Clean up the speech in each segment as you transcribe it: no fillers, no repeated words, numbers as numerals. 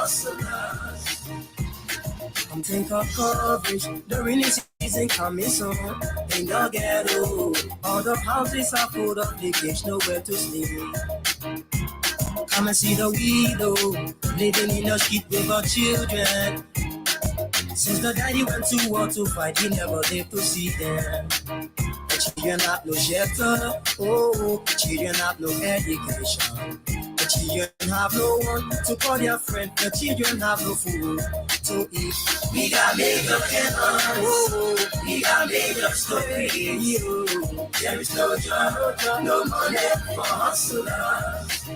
hustlers. Come think of coverage, the rainy season coming soon. In the ghetto, all the houses are full of leakage, nowhere to sleep. Come and see the widow, living in the street with her children. Since the daddy went to war to fight, he never lived to see them. The children have no shelter, oh, the children have no education. The children have no one to call their friend, the children have no food to eat. We got made up heavens, oh, we got made up stories. There is no job, no money for hustlers.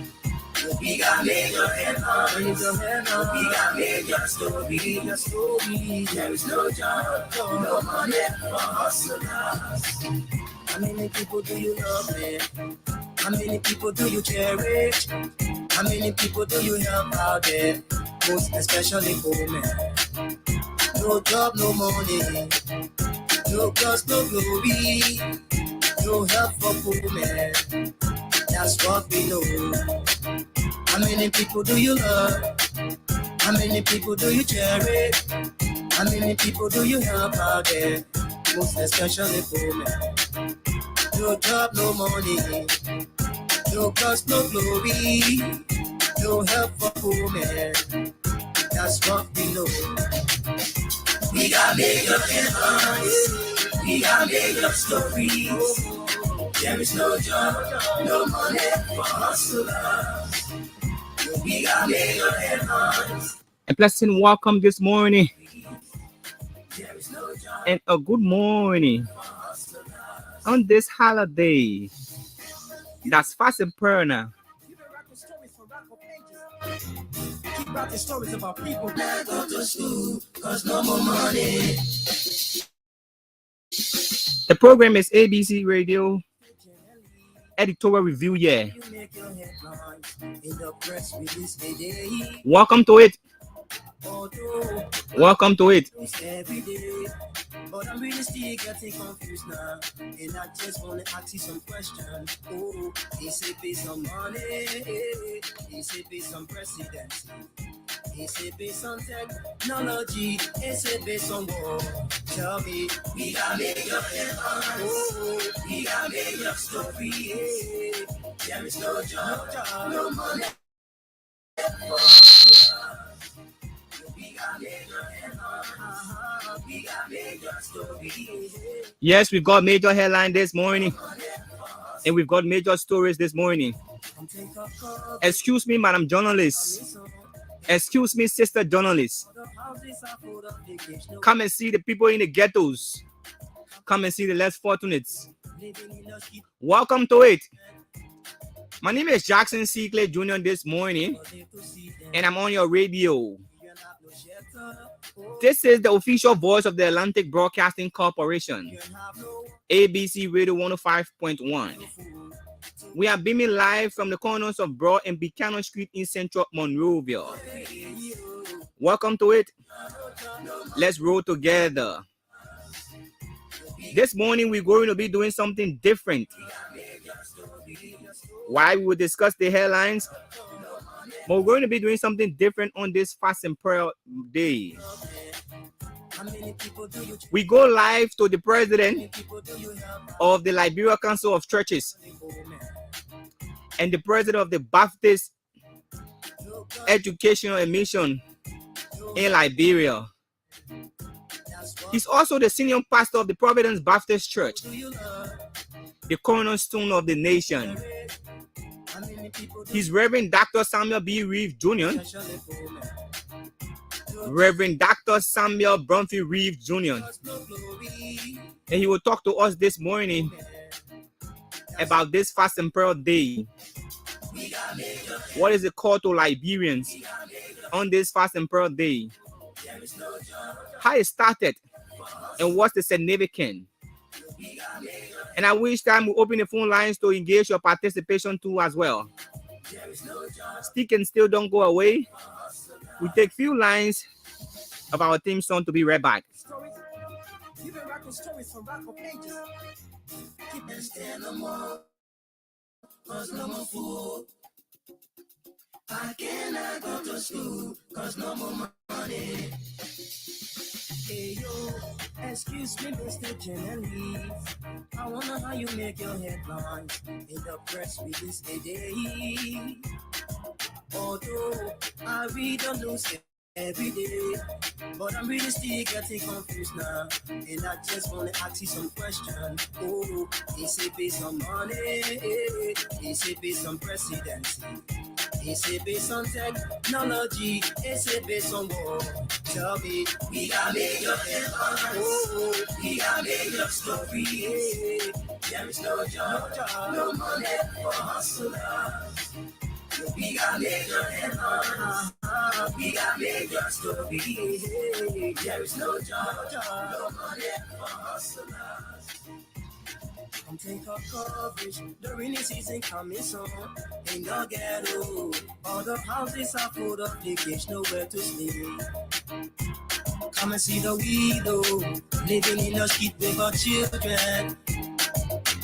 We got major headlines, we got major stories. There is no job, no money for hustlers. How many people do you love, man? How many people do you cherish? How many people do you help out there? Most especially women. No job, no money. No cause, no glory. No help for poor men. That's what we know. How many people do you love? How many people do you cherish? How many people do you help out there? Most especially poor men. No job, no money. No cause, no glory. No help for poor men. That's what we know. We got made up headlines. We got made up stories. There is no job, no money for hustlers. We got made up headlines. A blessing welcome this morning. And a good morning on this holiday. That's fast and prayer now. Keep writing stories about people that go to school, cause no more money. The program is ABC Radio Editorial Review, yeah. Welcome to it. Welcome to it. But I'm really still getting confused now. And I just want to ask you some questions. Oh, they say based on money. They say based on presidency. They say based on technology. They say based on war. Tell me, we got made up headlines. Oh, we got made up stories. There is no job, no money. Yes, we got major headline this morning. And we've got major stories this morning. Excuse me, madam journalist. Excuse me, sister journalist. Come and see the people in the ghettos. Come and see the less fortunate. Welcome to it. My name is Jackson C. Clay Jr. this morning, and I'm on your radio. This is the official voice of the Atlantic Broadcasting Corporation, ABC Radio 105.1. We are beaming live from the corners of Broad and Buchanan Street in central Monroeville. Welcome to it. Let's roll together. This morning, we're going to be doing something different. Why we will discuss the headlines, but we're going to be doing something different on this fast and prayer day. We go live to the president of the Liberia Council of Churches and the president of the Baptist Educational and Mission in Liberia. He's also the senior pastor of the Providence Baptist Church, the cornerstone of the nation. He's Reverend Dr. Samuel B. Reeve Jr., Reverend Dr. Samuel Bromfield Reeve Jr. And he will talk to us this morning about this fast and prayer day. What is the call to Liberians on this fast and prayer day? How it started and what's the significance? And at which time we open the phone lines to engage your participation too as well. Stick and still don't go away. We take few lines of our theme song to be read back. I cannot go to school, cause no more money. Hey yo, excuse me, Mr. Journalist. I wonder how you make your headlines in the press release today. Although I read the news every day, but I'm really still getting confused now. And I just wanna ask you some questions. Oh, is it based on money? Is it based on presidency? Is it based on technology? Is it based on war? Tell me, we got major headlines. Oh, we got major stories. There is no job, no money for hustlers. We got major headlines. We got major stories. There is no job, no money for hustlers. Come take a coverage, the rainy season coming soon. In the ghetto, all the houses are full of leakage, nowhere to sleep. Come and see the widow, living in the street with her children.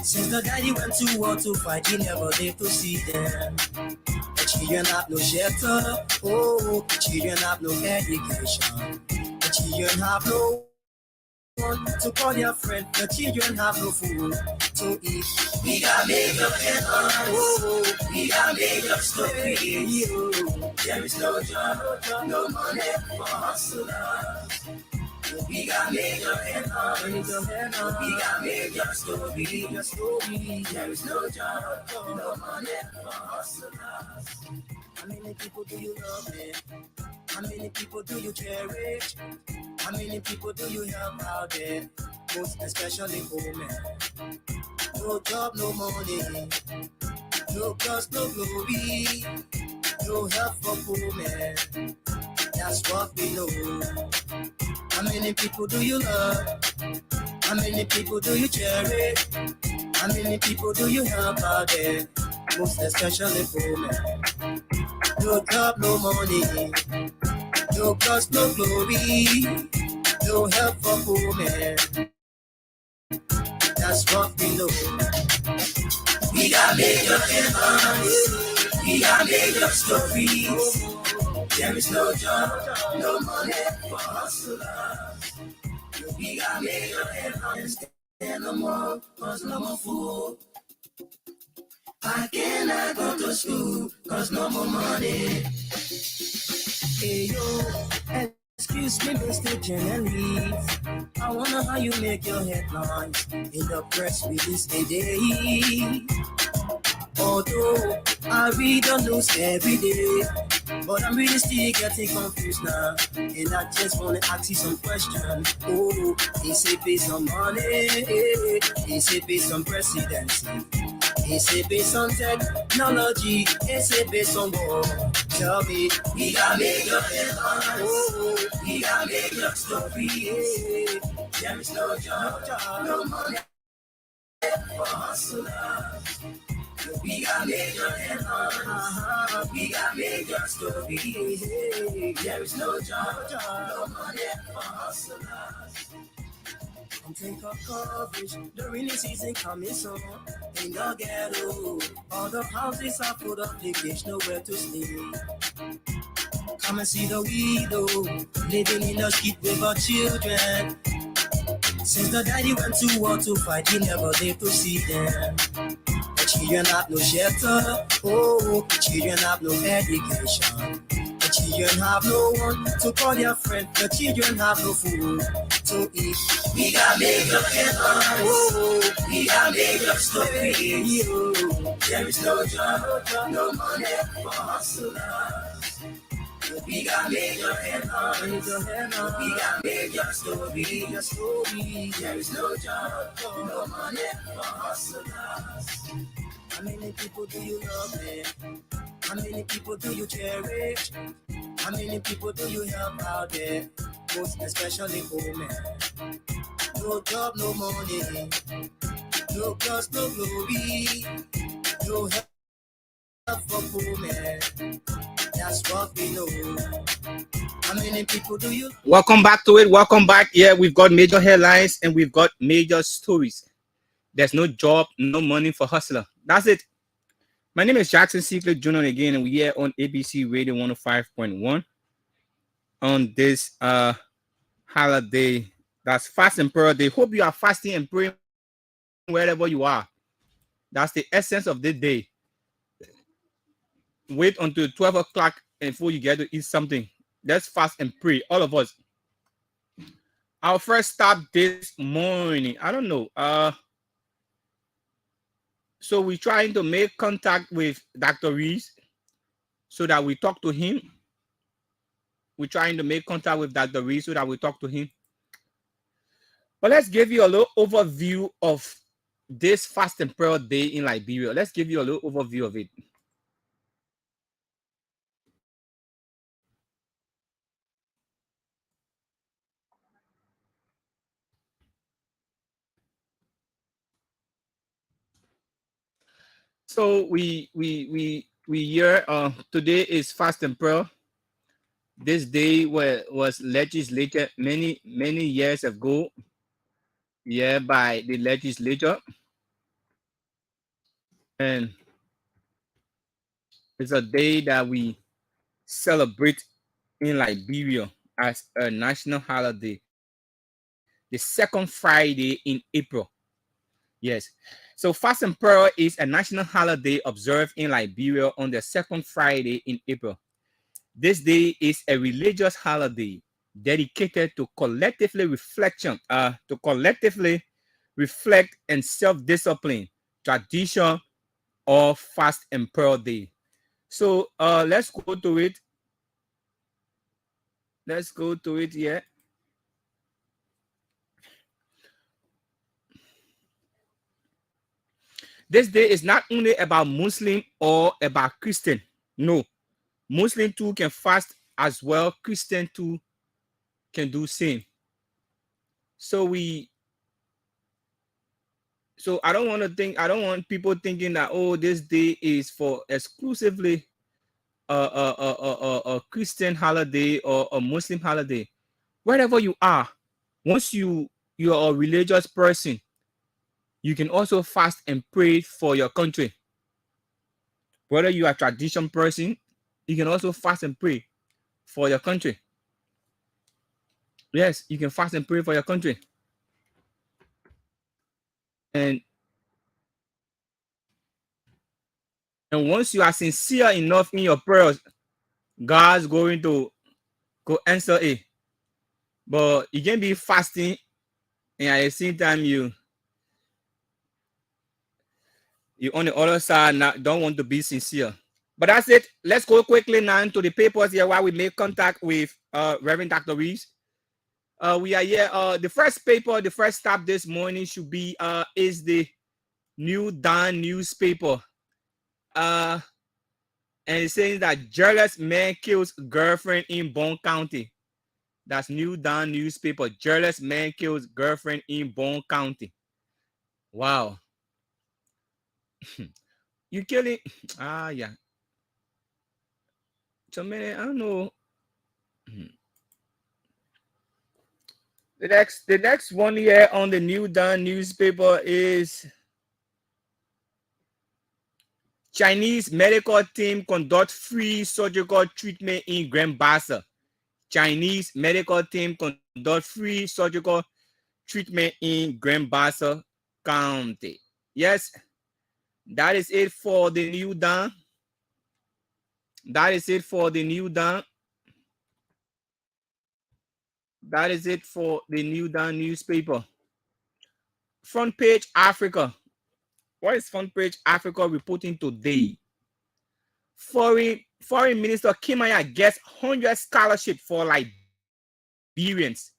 Since the daddy went to war to fight, he never lived to see them. The children have no shelter, oh, the children have no education. The children have no one to call their friend, the children have no food to eat. We got major headlines, oh, we got major stories. There is no job, no money for hustlers. We got major headlines, we got major stories. There is no job, no money for hustlers. How many people do you love, man? How many people do you cherish? How many people do you help out there? Most especially women. No job, no money. No cause, no glory. No help for poor men. That's what we know. How many people do you love? How many people do you cherish? How many people do you help out there? Most especially poor men. No job, no money. No cause, no glory. No help for poor men. That's what we know. We got major headlines. We got major stories. There is no job, no money for hustlers. We got major headlines. And no more, cause no more food. I cannot go to school, cause no more money. Hey yo, excuse me, Mr. Journalist. I wonder how you make your headlines in the press release today. Although I read the news every day, but I'm really still getting confused now. And I just wanna ask you some questions. Oh, is it based on money? Is it based on presidency? Is it based on technology? Is it based on war? Tell me, we got major headlines. Oh, we got major stories. There is no job, no money for hustlers. We got major headlines. We got major stories. There is no job, no money for hustlers. Come take a coverage, the rainy season coming soon. In the ghetto, all the houses are full of leakage, nowhere to sleep. Come and see the widow, living in the street with her children. Since the daddy went to war to fight, he never lived to see them. The children have no shelter, oh, the children have no education. The children have no one to call their friend, the children have no food to eat. We got major headlines, oh, we got major stories. There is no job, no money for hustlers. We got major headlines, we got major stories. There is no job, no money for hustlers. How many people do you love, man? How many people do you cherish? How many people do you help out there? Most especially women. No job, no money. No cause, no glory. No help for poor men. That's what we know. How many people do you? Welcome back to it. Welcome back. Yeah, we've got major headlines and we've got major stories. There's no job, no money for hustler. That's it. My name is Jackson Secret Jr. again, and we're here on ABC Radio 105.1 on this holiday. That's fast and prayer day. Hope you are fasting and praying wherever you are. That's the essence of this day. Wait until 12 o'clock before you get to eat something. Let's fast and pray, all of us. Our first stop this morning. I don't know. So we're trying to make contact with Dr. Reese so that we talk to him. We're trying to make contact with Dr. Reese so that we talk to him. But let's give you a little overview of this fast and prayer day in Liberia. Let's give you a little overview of it. So we hear today is fast and prayer. This day was legislated many years ago, yeah, by the legislature, and it's a day that we celebrate in Liberia as a national holiday, the second Friday in April. Yes. So fast and prayer is a national holiday observed in Liberia on the second Friday in April. This day is a religious holiday dedicated to collectively reflect and self-discipline, tradition, or fast and prayer day. So let's go to it. Let's go to it here. This day is not only about Muslim or about Christian. No, Muslim too can fast as well. Christian too can do same. So I don't want people thinking that, oh, this day is for exclusively a Christian holiday or a Muslim holiday. Wherever you are, once you're a religious person, you can also fast and pray for your country. Whether you are a tradition person, you can also fast and pray for your country. Yes, you can fast and pray for your country. And and once you are sincere enough in your prayers, God's going to go answer it. But you can be fasting and at the same time you on the other side don't want to be sincere. But that's it. Let's go quickly now to the papers here while we make contact with Reverend Dr. Reese. We are here. The first paper, the first stop this morning should be is the New Dawn newspaper. And it's saying that jealous man kills girlfriend in Bone County. That's New Dawn newspaper. Jealous man kills girlfriend in Bone County. Wow. You killing? Yeah. So man, I don't know. The next one here on the New Dawn newspaper is Chinese medical team conduct free surgical treatment in Grand Bassa. Chinese medical team conduct free surgical treatment in Grand Bassa County. Yes, that is it for the New Dawn. That is it for the New Dawn. That is it for the New Dawn newspaper. Front page Africa. What is front page Africa reporting today? Foreign Minister Kimaya gets 100 scholarship for Liberians.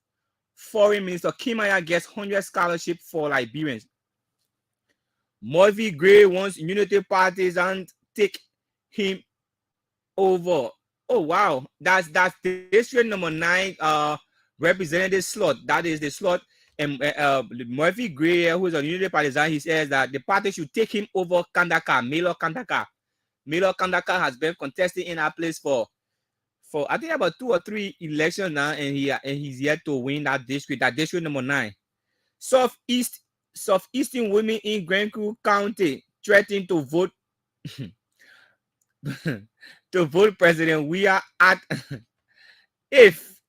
Foreign Minister Kimaya gets 100 scholarship for Liberians. Murphy Gray wants unity parties and take him over. Oh wow, that's district number 9 representative slot. That is the slot. And Murphy Gray, who is a unity partisan, he says that the party should take him over Kandaka, Milo Kandaka. Milo Kandaka has been contesting in our place for I think about 2 or 3 elections now, and he's yet to win that district number 9. Southeastern women in Grand County threatened to vote to vote president, we are at if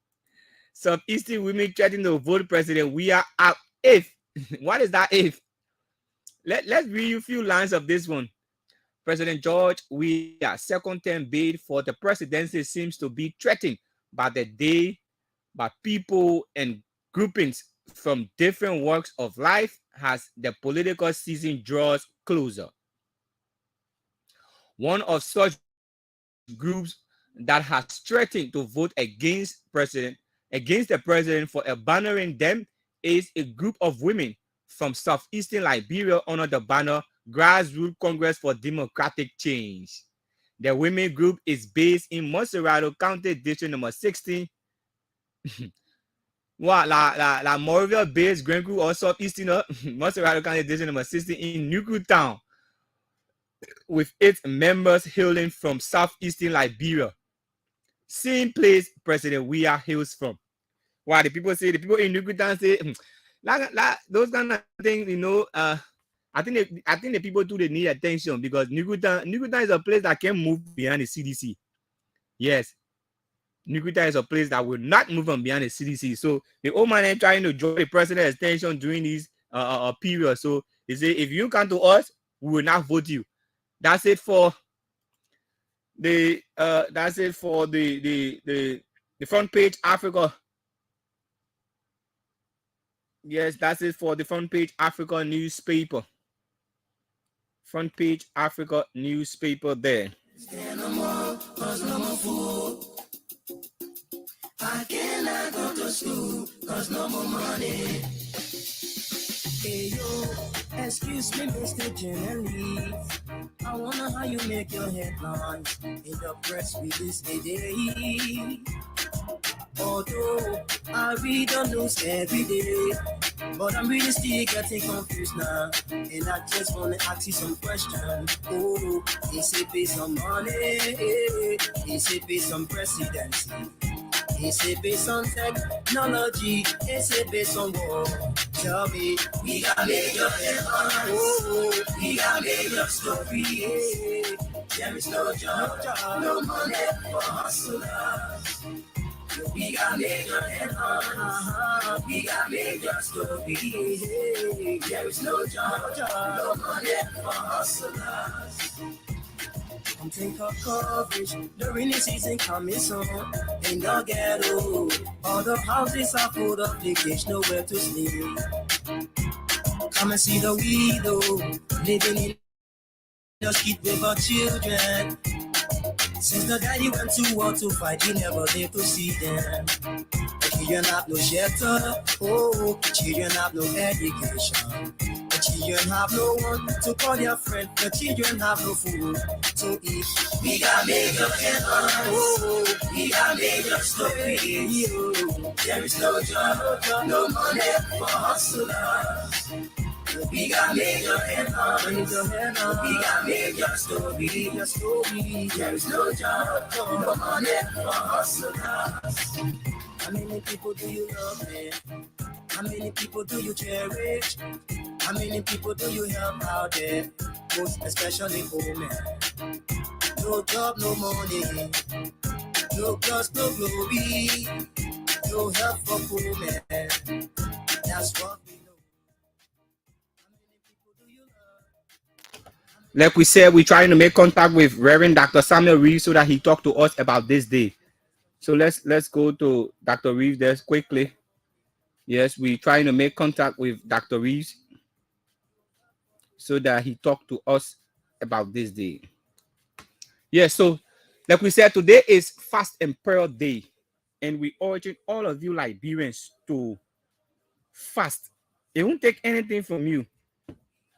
some Eastern women threaten to vote president, we are at if. What is that if? Let's read you a few lines of this one. President George Weah, second term bid for the presidency seems to be threatened by the day by people and groupings from different walks of life as the political season draws closer. One of such groups that has threatened to vote against the president for abandoning them is a group of women from southeastern Liberia under the banner Grassroots Congress for Democratic Change. The women group is based in Monserrado County, District number 16. La Morville based Grand Group or southeastern Monserrado County, District number 16 in Nuku Town, with its members hailing from southeastern Liberia. Same place President Weah hails from. Why the people say, the people in Nukutan say, those kind of things, I think the people too, they need attention because Nukutan is a place that can move behind the CDC. Yes, Nukutan is a place that will not move on behind the CDC. So the old man is trying to draw the president's attention during this period. So they say, if you come to us, we will not vote you. That's it for the front page Africa. Yes, that's it for the front page Africa newspaper. Front page Africa newspaper there. I cannot go to school cause no more money. Hey yo, excuse me, Mr. Journalist. I wonder how you make your headlines in the press release today. Although I read the news every day, but I'm really still getting confused now. And I just wanna ask you some questions. Oh, is it based on money? Is it based on presidency? Is it based on technology? Is it based on war? Tell me, we got major headlines. Oh, we got major stories. There is no job, no money for hustlers. We got major headlines. We got major stories. There is no job, no money for hustlers. Come take a coverage, the rainy season coming soon. In the ghetto, all the houses are full of leakage, nowhere to sleep. Come and see the widow, living in the street with her children. Since the daddy went to war to fight, he never lived to see them. The children have no shelter, oh, the children have no education. The children have no one to call their friend. The children have no food to eat. We got major headlines. Oh, we got major stories. There is no job, no money for hustlers. We got major headlines. We got major stories. There is no job, no money for hustlers. How many people do you love, man? How many people do you cherish? How many people do you help out there? Most especially women. No job, no money. No trust, no glory. No help for poor men. That's what we know. How many people do you love? Like we said, we're trying to make contact with Reverend Dr. Samuel Reeves so that he talk to us about this day. So let's go to Dr. Reeves there quickly. Yes, we're trying to make contact with Dr. Reeves so that he talk to us about this day. Yes, so like we said, today is Fast and Prayer Day, and we urging all of you Liberians to fast. It won't take anything from you.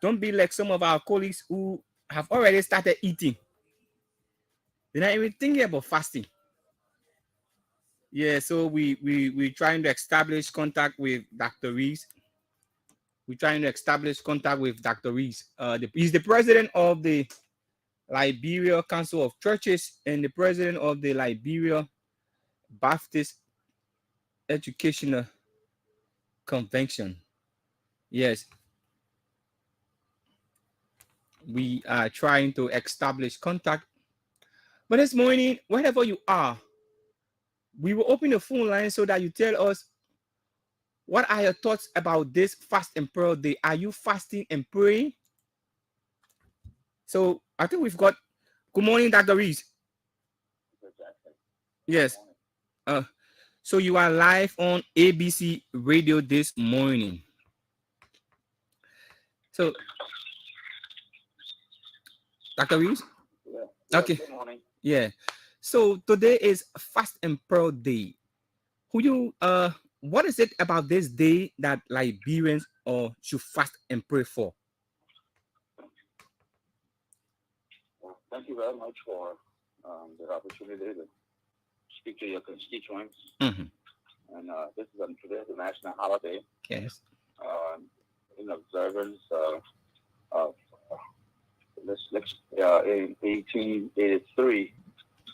Don't be like some of our colleagues who have already started eating. They're not even thinking about fasting. Yeah, so we're trying to establish contact with Dr. Reeves. We're trying to establish contact with Dr. Reeves. He's the president of the Liberia Council of Churches and the president of the Liberia Baptist Educational Convention. Yes, we are trying to establish contact But this morning, wherever you are, we will open the phone line so that you tell us what are your thoughts about this fast and prayer day. Are you fasting and praying? So I think we've got. Good morning, Dr. Reese. Yes. Uh, so you are live on ABC Radio this morning. So, Dr. Reese. Yeah. Okay. Good morning. Yeah. So today is Fast and Pearl Day. Who you what is it about this day that Liberians or should fast and pray for? Well, thank you very much for the opportunity to speak to your constituents. Mm-hmm. And this is today is a national holiday Yes. uh, in observance of in 1883,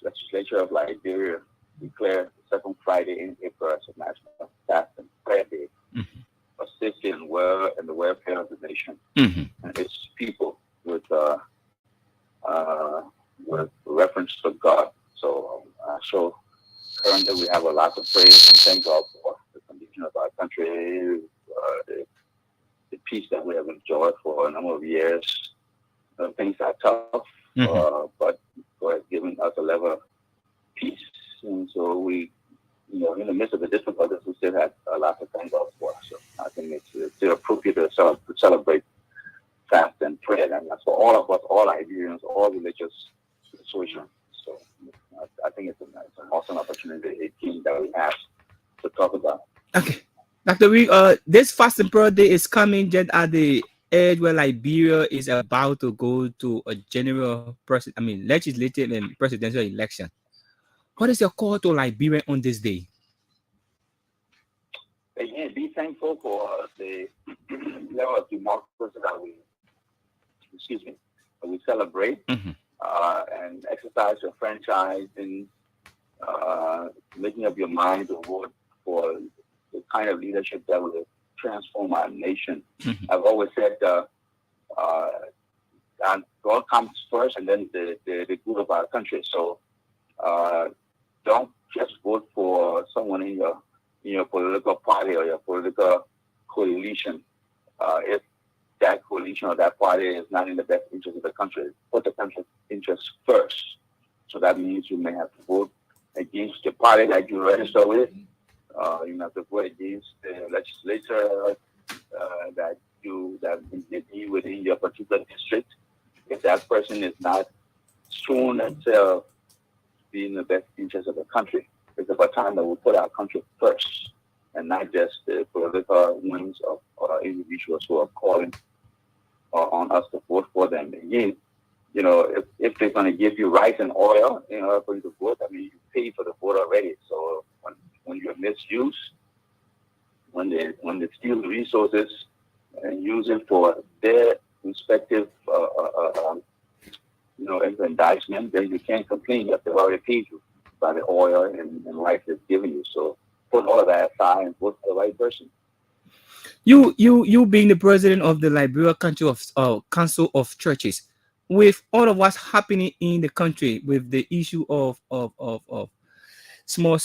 legislature of Liberia declared the second Friday in April as a national fast and prayer day, Mm-hmm. assisting and the welfare of the nation Mm-hmm. and its people with reference to God. So currently we have a lot to praise and thank God for the condition of our country, the peace that we have enjoyed for a number of years. Things are tough, but God has given us a level of peace. And so we, in the midst of the difficulties, we still have a lot to thank God for. So I think it's still appropriate to celebrate fast and prayer. And that's for all of us, all Iberians, all religious persuasion. So I think it's an awesome opportunity that we have to talk about. Okay. Dr. Reed, this fast and prayer day is coming just at the edge where Liberia is about to go to a legislative and presidential election. What is your call to Liberia on this day? Again, be thankful for the level of democracy that we celebrate, Mm-hmm. and exercise your franchise in making up your mind to vote for the kind of leadership that will transform our nation. Mm-hmm. I've always said God comes first, and then the good of our country. So don't just vote for someone in your political party or your political coalition. If that coalition or that party is not in the best interest of the country, put the country's interest first. So that means you may have to vote against the party that you register with. You have to vote against the legislature that may be within your particular district. If that person is not shown themselves to be in the best interest of the country, it's about time that we put our country first and not just the political wings of individuals who are calling on us to vote for them. Again, if they're going to give you rice and oil in order for you to vote, I mean, you pay for the vote already. So when you're misused, when they steal the resources and use it for their respective aggrandizement, then you can't complain that they've already paid you by the oil and rice they've given you. So put all of that aside and vote for the right person. You being the president of the Liberia Council of Churches, with all of what's happening in the country, with the issue of small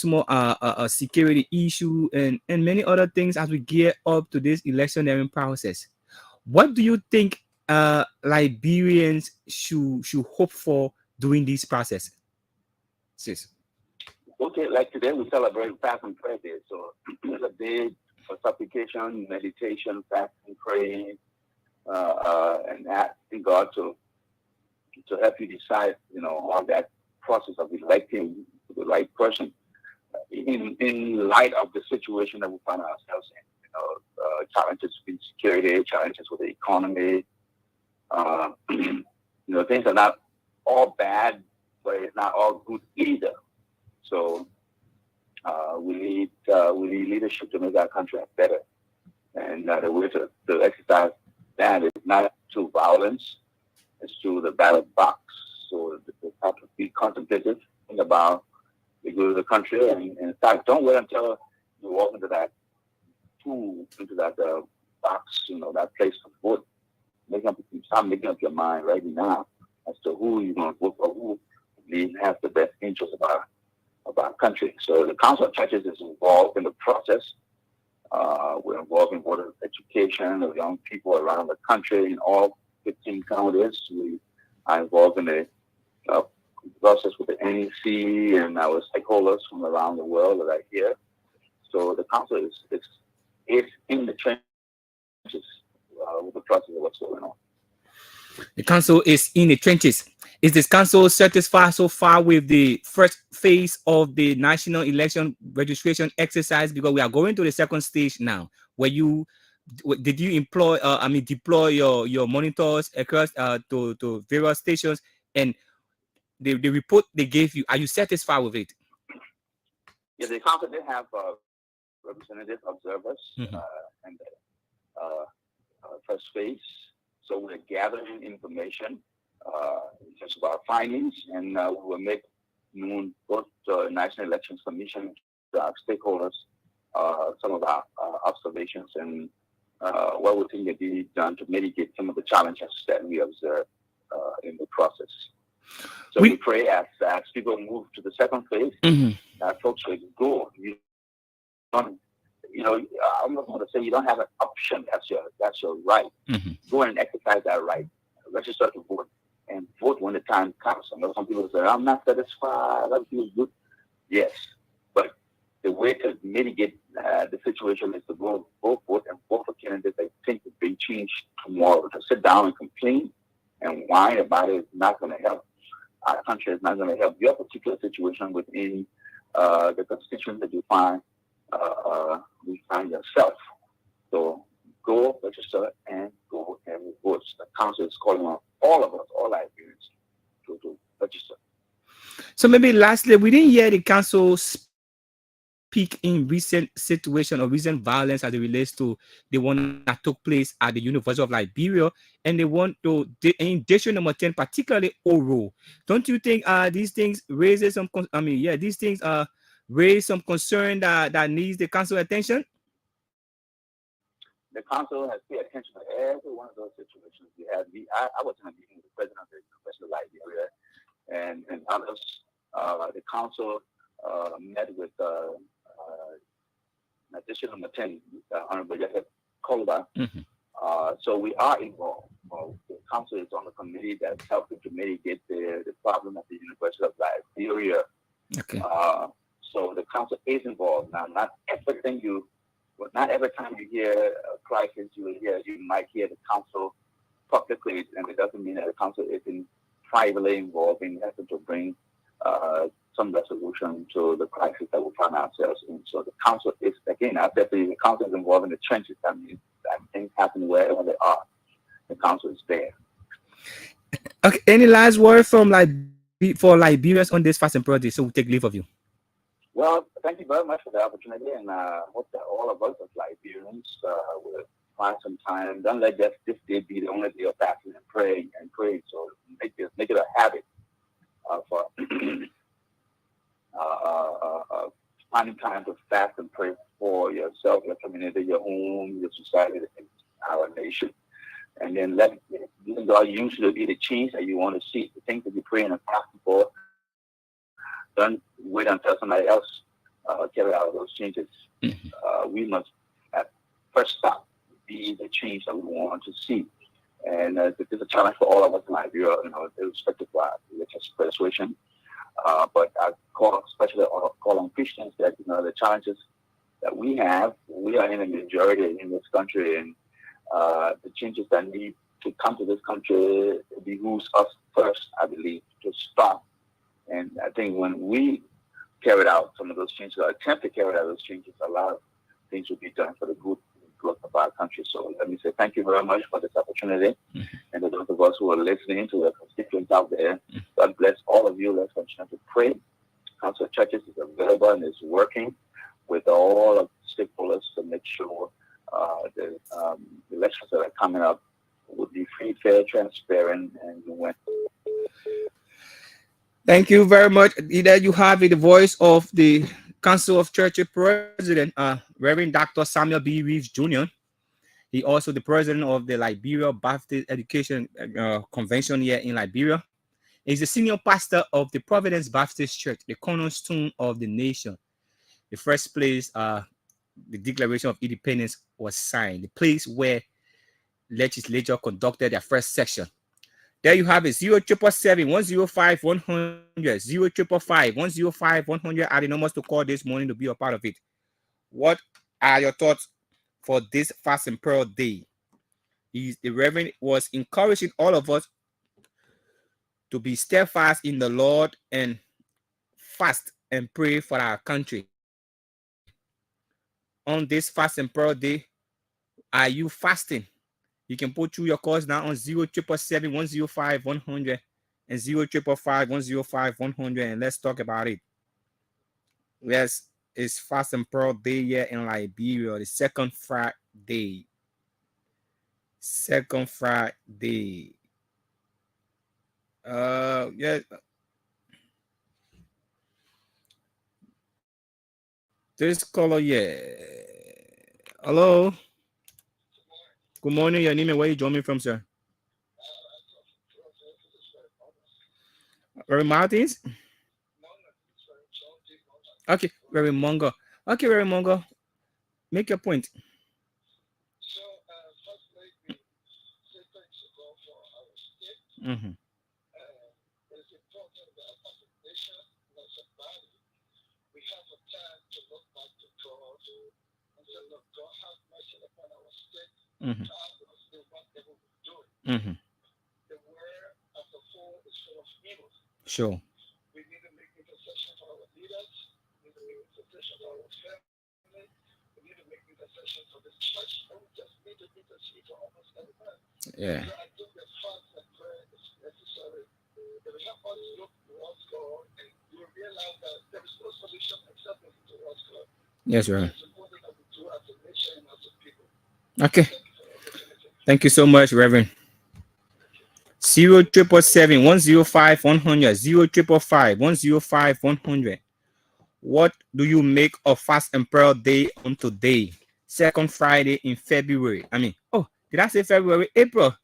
security issue and many other things as we gear up to this electionary process, what do you think Liberians should hope for during this process? Sis. Okay, like today we celebrate Fast and Prayer Day. So it's a day for supplication, meditation, fasting, praying, and asking God to help you decide, on that process of electing the right person in light of the situation that we find ourselves in. Challenges with security, challenges with the economy. Things are not all bad, but it's not all good either. So we need leadership to make our country better, and the way to exercise that is not through violence; it's through the ballot box. So we have to be contemplative, think about the good of the country, and in fact, don't wait until you walk into that box, that place to vote. Start making up your mind right now as to who you're going to vote for, who believe has the best interest of our country. So the Council of Churches is involved in the process. We're involved in water education of young people around the country in all 15 counties. We are involved in the process with the NEC and our stakeholders from around the world that are here. So the council is in the trenches with the process of what's going on. The council is in the trenches. Is this council satisfied so far with the first phase of the national election registration exercise? Because we are going to the second stage now, where did you deploy your monitors across to various stations, and the report they gave you, are you satisfied with it? Yeah, the council did have representative observers and first phase. So we're gathering information just about findings, and we will make known both the National Elections Commission, our stakeholders, some of our observations and what we think can be done to mitigate some of the challenges that we observe in the process. So we pray as people move to the second phase, that folks will go. I'm not going to say you don't have an option. That's your right. Go and exercise that right. Register to vote and vote when the time comes. I know some people say, I'm not satisfied. Other people good. Yes, but the way to mitigate the situation is to go vote and vote for candidates that think will be changed tomorrow. To sit down and complain and whine about it is not going to help. Our country is not going to help your particular situation within the constituents that you find yourself. So go register and go and vote. The council is calling on all of us, all Liberians, to register. So maybe lastly, we didn't hear the council speak in recent situation or recent violence as it relates to the one that took place at the University of Liberia, and they want to in district number 10, particularly Oro. Don't you think these things raises some these things raise some concern that needs the council attention? The council has paid attention to every one of those situations. I was in a meeting with the president of the University of Liberia and others. The council met with District number 10, Honorable Yahya Kolba. So we are involved. The council is on the committee that's helping to mitigate the problem at the University of Liberia. Okay. So the council is involved. Now, not every time you hear a crisis, you might hear the council publicly, and it doesn't mean that the council isn't privately involved in effort to bring some resolution to the crisis that we find ourselves in. So the council is, again, I said the council is involved in the trenches. That means that things happen wherever they are. The council is there. Okay. Any last word from for Liberians on this fasting project? So we take leave of you. Well, thank you very much for the opportunity, and hope that all of us as Liberians will find some time. Don't let this day be the only day of fasting and praying. So make it a habit for finding time to fast and pray for yourself, your community, your home, your society, and our nation. And then let God use you to be the change that you want to see, the things that you're praying and fasting for. Don't wait until somebody else carry out those changes. We must at first stop be the change that we want to see. And this is a challenge for all of us in Liberia, irrespective of our religious persuasion. But I especially call on Christians that the challenges that we are in a majority in this country, and the changes that need to come to this country behooves us first, I believe, to start. And I think when we carried out some of those changes, or attempt to carry out those changes, a lot of things will be done for the good growth of our country. So let me say thank you very much for this opportunity. And to those of us who are listening, to the constituents out there, God bless all of you. Let's continue to pray. Council of Churches is available and is working with all of the stakeholders to make sure the elections that are coming up will be free, fair, transparent, and win. Thank you very much. There you have it, the voice of the Council of Churches President, Reverend Dr. Samuel B. Reeves Jr. He also the president of the Liberia Baptist Education Convention here in Liberia. He's the senior pastor of the Providence Baptist Church, the cornerstone of the nation. The first place the Declaration of Independence was signed, the place where legislature conducted their first session. There you have it, 07777 105 100, 055 105 100 are the numbers to call this morning to be a part of it. What are your thoughts for this fast and prayer day? The Reverend was encouraging all of us to be steadfast in the Lord and fast and pray for our country. On this fast and prayer day, are you fasting? You can put through your calls now on 07777 105 100 and 055 105 100, and let's talk about it. Yes, it's fast and prayer day here in Liberia, the second Friday. Second Friday. Yeah. This color, yeah. Hello. Good morning. Your name and where you joining from, sir? Reverend Martins? Okay, Reverend Mongo. Okay, Reverend Mongo. Make your point. Mm-hmm. Mm-hmm. Mm-hmm. Sure. Yeah. Yes, right. Okay. Thank you so much, Reverend. 07777 105 100, 055 105 100. What do you make of fast and prayer day on today? Second Friday in February. Did I say February? April.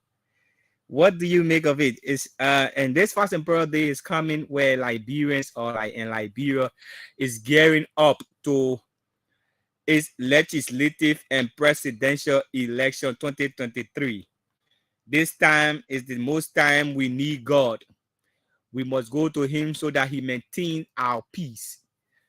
What do you make of it? Is and this fast and prayer day is coming where Liberians or like in Liberia is gearing up to its legislative and presidential election 2023. This time is the most time we need God. We must go to him so that he maintains our peace,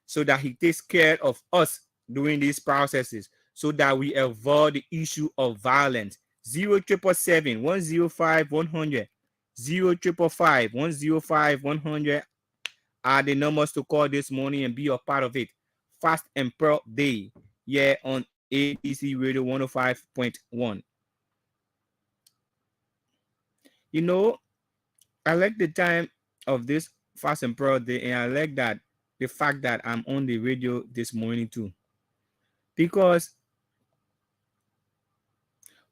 so that he takes care of us during these processes, so that we avoid the issue of violence. 07777 105 100, 055 105 100 are the numbers to call this morning and be a part of it. Fast and Prayer Day, yeah, on ABC Radio 105.1. You know, I like the time of this fast and prayer day, and I like that the fact that I'm on the radio this morning too, because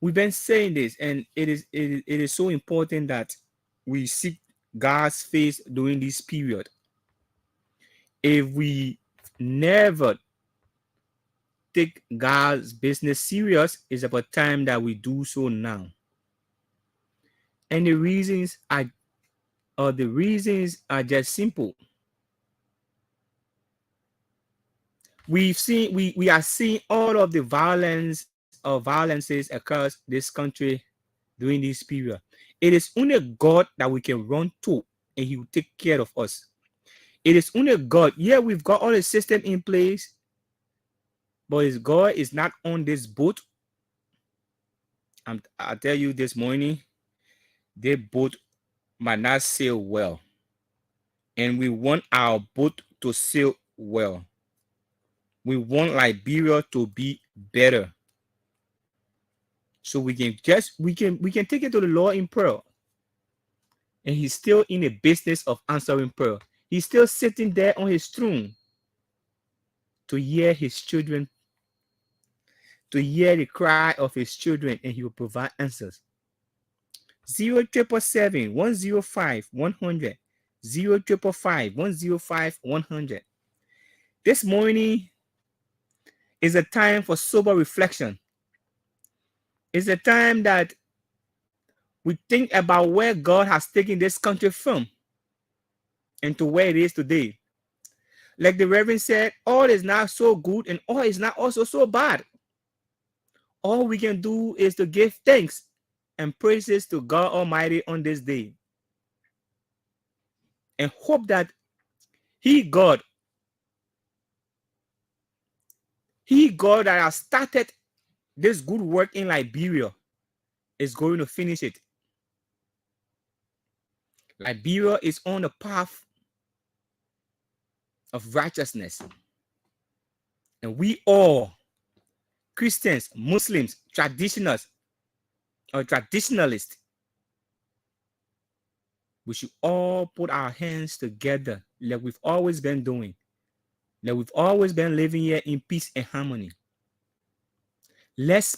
we've been saying this, and it is so important that we seek God's face during this period. If we never take God's business serious, it's about time that we do so now. And the reasons are just simple. We are seeing all of the violences across this country during this period. It is only God that we can run to, and he will take care of us. It is only God. Yeah, we've got all the system in place, but his God is not on this boat. I tell you this morning, their boat might not sail well, and we want our boat to sail well. We want Liberia to be better. So we can take it to the Lord in prayer. And he's still in the business of answering prayer. He's still sitting there on his throne to hear his children, to hear the cry of his children, and he will provide answers. 07777 105 100, 055 105 100. This morning is a time for sober reflection. It's a time that we think about where God has taken this country from. and to where it is today. Like the Reverend said, all is not so good and all is not also so bad. All we can do is to give thanks and praises to God Almighty on this day and hope that He, God that has started this good work in Liberia, is going to finish it. Liberia is on the path of righteousness. And we all, Christians, Muslims, traditionalists, we should all put our hands together like we've always been doing. Like we've always been living here in peace and harmony. Let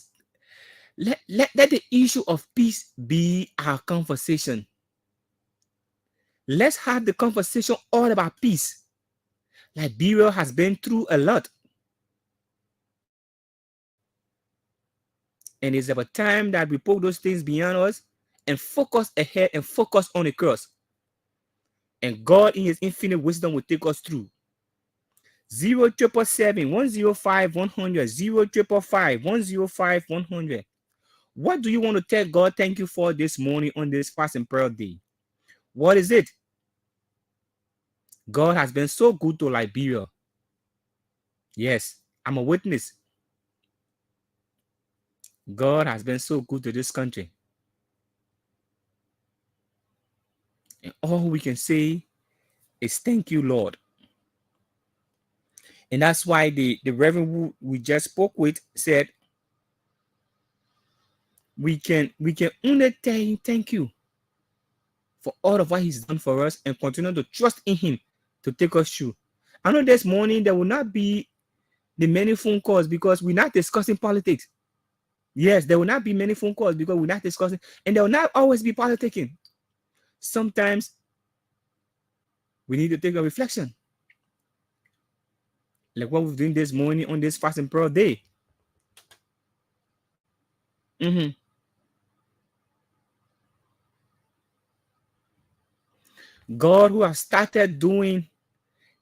the issue of peace be our conversation. Let's have the conversation all about peace. Liberia has been through a lot. And it's about time that we put those things behind us and focus ahead and focus on the cross. And God in his infinite wisdom will take us through. 077-105-100, 055-105-100. What do you want to tell God thank you for this morning on this fast and prayer day? What is it? God has been so good to Liberia. Yes, I'm a witness. God has been so good to this country. And all we can say is thank you, Lord. And that's why the Reverend who we just spoke with said, we can only tell him thank you for all of what he's done for us and continue to trust in him to take us through. I know this morning there will not be the many phone calls because we're not discussing politics. Yes, there will not be many phone calls because we're not discussing, and there will not always be politicking. Sometimes we need to take a reflection, like what we're doing this morning on this fast and prayer day. God, who has started doing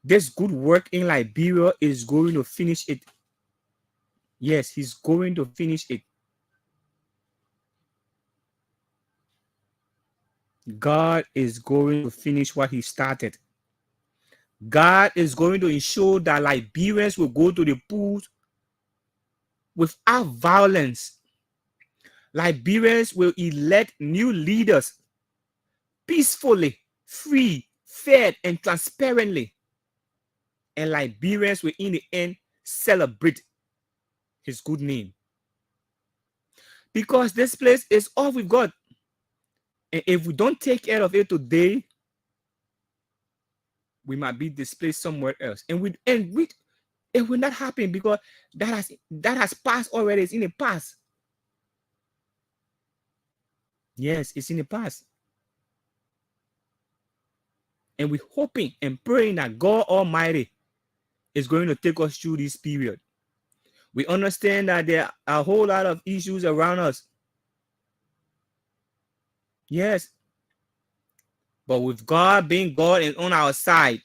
this good work in Liberia, is going to finish it. Yes, he's going to finish it. God is going to finish what he started. God is going to ensure that Liberians will go to the polls without violence. Liberians will elect new leaders peacefully, free, fair, and transparently. And Liberians will, in the end, celebrate his good name. Because this place is all we've got. And if we don't take care of it today, we might be displaced somewhere else. It will not happen because that has passed already. It's in the past. Yes, it's in the past. And we're hoping and praying that God Almighty is going to take us through this period. We understand that there are a whole lot of issues around us. Yes. But with God being God and on our side,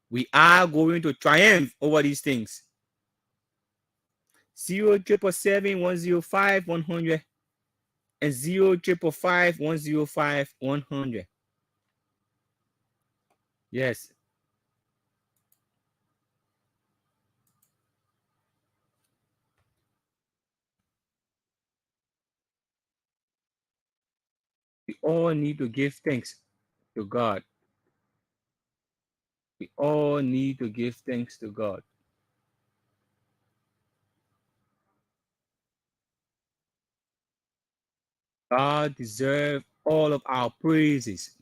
we are going to triumph over these things. 077-105-100 and 055-105-100. Yes. We all need to give thanks to God. We all need to give thanks to God. God deserves all of our praises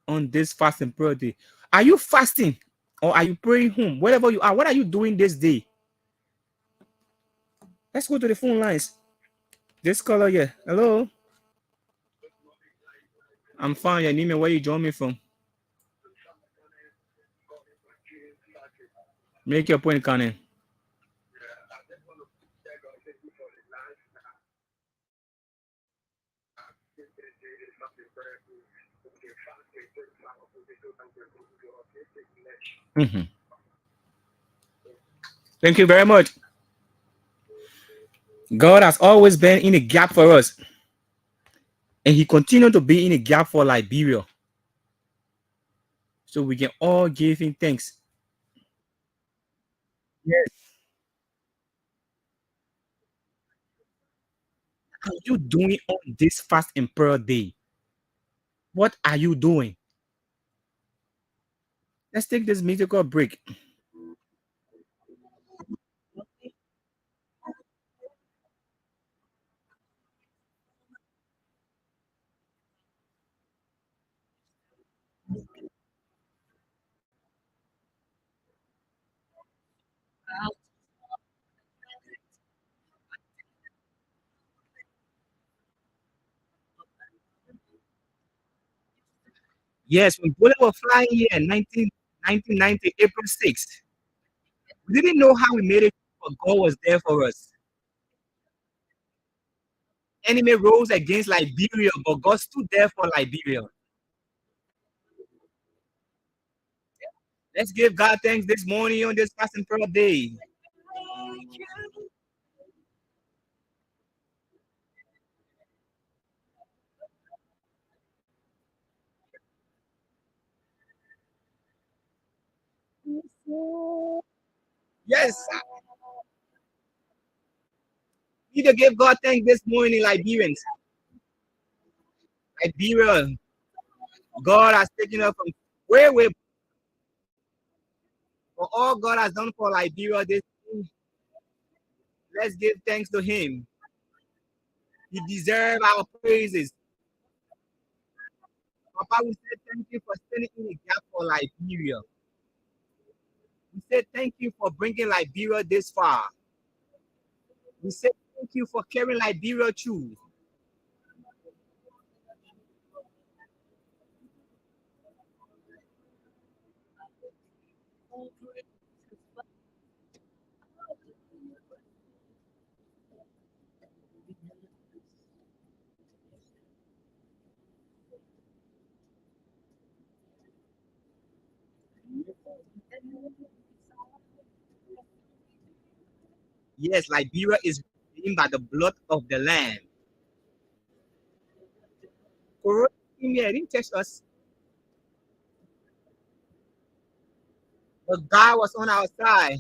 on this fasting prayer day. Are you fasting or are you praying home? Wherever you are, what are you doing this day? Let's go to the phone lines. This caller here. Hello. I'm fine. Your name and where you join me from? Make your point, Conan. Mhm. Thank you very much. God has always been in a gap for us, and He continued to be in a gap for Liberia. So we can all give Him thanks. Yes. What are you doing on this fast and prayer day? What are you doing? Let's take this musical break. Yes, when Bullet was flying here in 1990, April 6th, we didn't know how we made it, but God was there for us. Enemy rose against Liberia, but God stood there for Liberia. Let's give God thanks this morning on this fast and prayer day. Yes, we need to give God thanks this morning, Liberians. Liberia, God has taken us from way for all God has done for Liberia. This let's give thanks to Him. He deserves our praises. Papa, we say thank you for standing in the gap for Liberia. We say thank you for bringing Liberia this far. We say thank you for carrying Liberia through. Yes, Liberia is redeemed by the blood of the Lamb. Corona came here, didn't touch us, but God was on our side.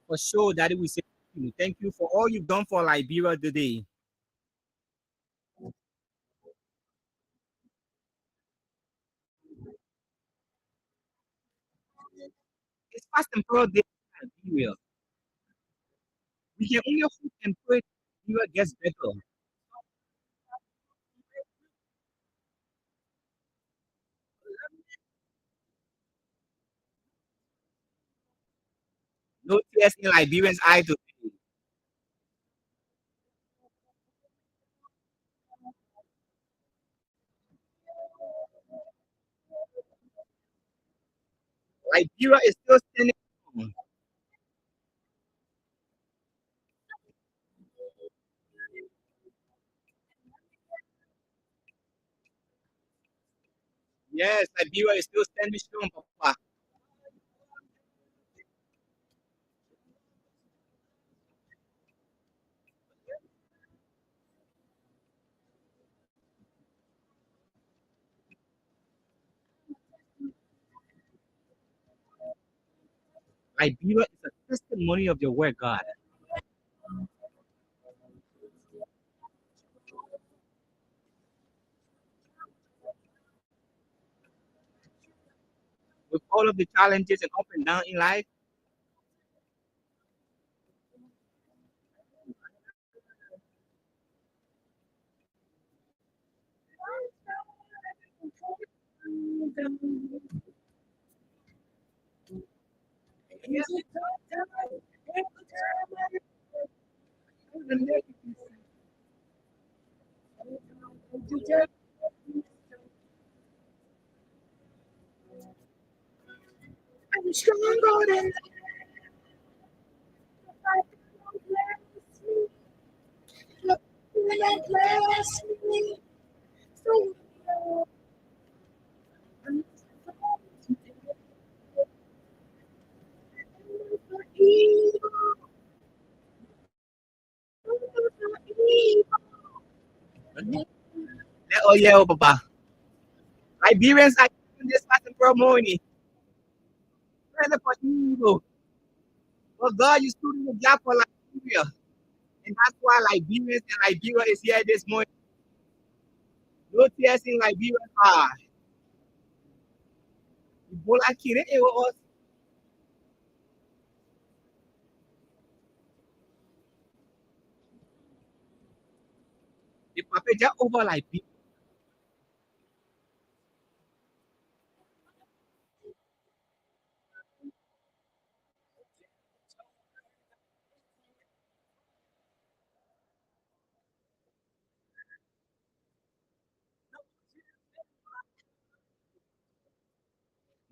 For sure, Daddy, we say thank you. Thank you for all you've done for Liberia today. It's fast and prayer day in Liberia. We can only hope and pray Liberia gets better. No tears in Liberians' eye today. Liberia is still standing strong. Yes, Liberia is still standing strong, Papa. Liberia is a testimony of your word, God. With all of the challenges and up and down in life, I'm stronger than me. So Oh yeah, oh, Papa. Liberians are in this fasting prayer morning. Prayer for evil. But God, you stood in the gap for Liberia. And that's why Liberians and Liberia is here this morning. No tears in Liberia. Ebola killed it was the Papa just over Liberia.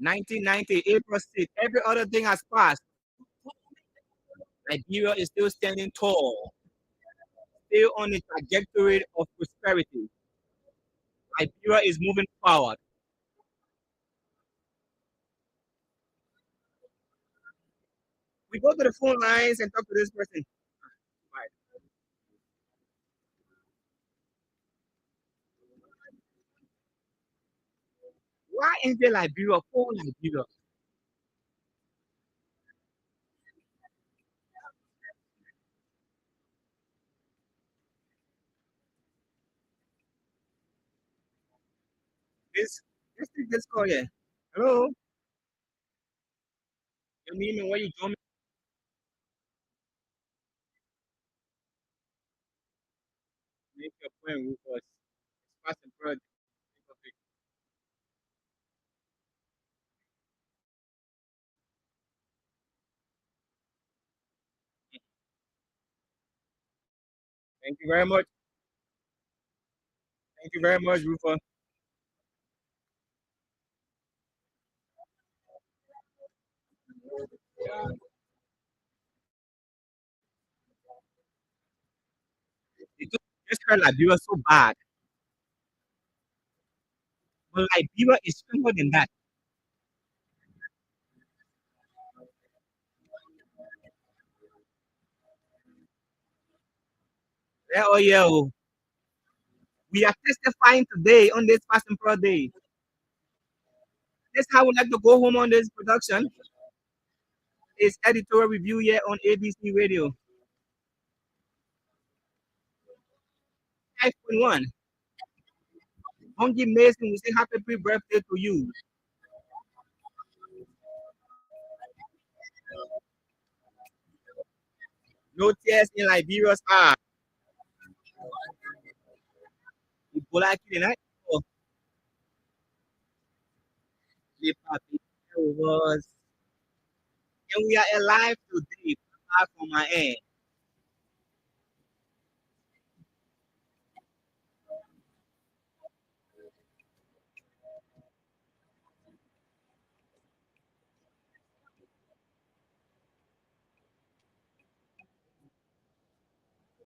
1990, April 6th. Every other thing has passed. Liberia is still standing tall, still on the trajectory of prosperity. Liberia is moving forward. We go to the phone lines and talk to this person. Right. Why is there Liberia? For Liberia. This, let's take this call here. Hello? Your name and where you join me? Make your point with us. It's fast and broad. Thank you very much. Thank you very much, Rufus. They took just heard Liberia so bad. But Liberia is stronger than that. Yeah, oh yeah. Oh. We are testifying today on this fast and proud day. That's how we like to go home on this production. It's editorial review here on ABC Radio. 5.1. Hongi Mason will say happy birthday to you. No tears in Liberia's heart. Ebola killing that. Oh, the papi was. And we are alive today. Apart from my end.